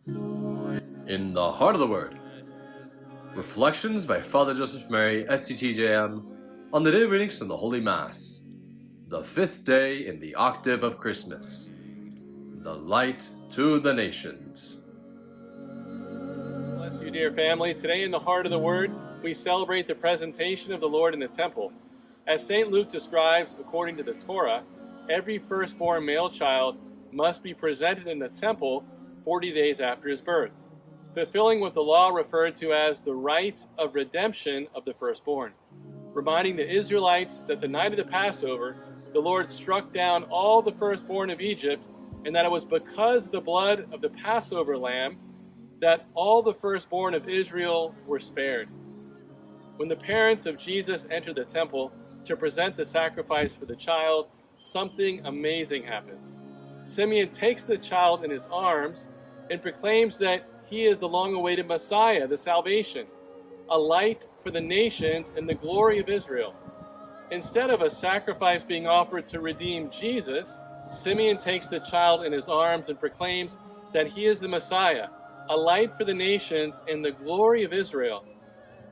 In the Heart of the Word. Reflections by Father Joseph Mary, SCTJM, on the day of readings from the Holy Mass, the fifth day in the Octave of Christmas, the light to the nations. Bless you, dear family. Today in the Heart of the Word, we celebrate the presentation of the Lord in the temple. As St. Luke describes, according to the Torah, every firstborn male child must be presented in the temple 40 days after his birth, fulfilling what the law referred to as the rite of redemption of the firstborn, reminding the Israelites that the night of the Passover, the Lord struck down all the firstborn of Egypt, and that it was because of the blood of the Passover lamb that all the firstborn of Israel were spared. When the parents of Jesus entered the temple to present the sacrifice for the child, something amazing happens. Simeon takes the child in his arms and proclaims that he is the long-awaited Messiah, the salvation, a light for the nations and the glory of Israel. Instead of a sacrifice being offered to redeem Jesus, Simeon takes the child in his arms and proclaims that he is the Messiah, a light for the nations and the glory of Israel.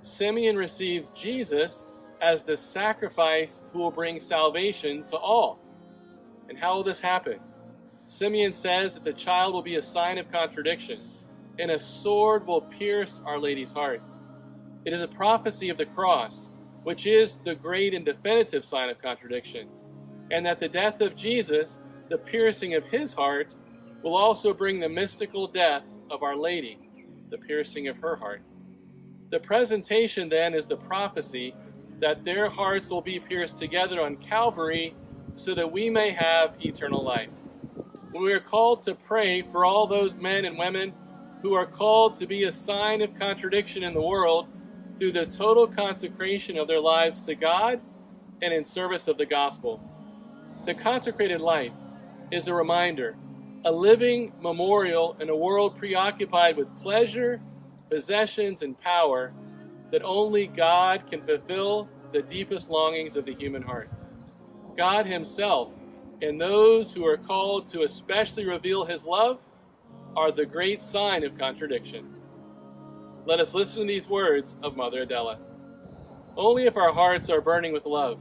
Simeon receives Jesus as the sacrifice who will bring salvation to all. And how will this happen? Simeon says that the child will be a sign of contradiction, and a sword will pierce Our Lady's heart. It is a prophecy of the cross, which is the great and definitive sign of contradiction, and that the death of Jesus, the piercing of his heart, will also bring the mystical death of Our Lady, the piercing of her heart. The presentation then is the prophecy that their hearts will be pierced together on Calvary so that we may have eternal life. When we are called to pray for all those men and women who are called to be a sign of contradiction in the world through the total consecration of their lives to God and in service of the gospel. The consecrated life is a reminder, a living memorial in a world preoccupied with pleasure, possessions, and power, that only God can fulfill the deepest longings of the human heart. God himself and those who are called to especially reveal his love are the great sign of contradiction. Let us listen to these words of Mother Adela. Only if our hearts are burning with love,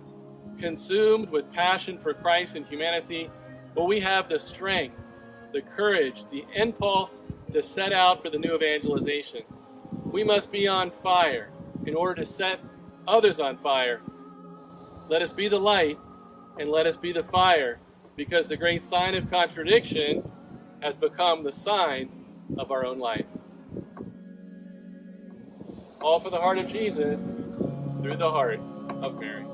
consumed with passion for Christ and humanity, will we have the strength, the courage, the impulse to set out for the new evangelization. We must be on fire in order to set others on fire. Let us be the light and let us be the fire, because the great sign of contradiction has become the sign of our own life. All for the heart of Jesus, through the heart of Mary.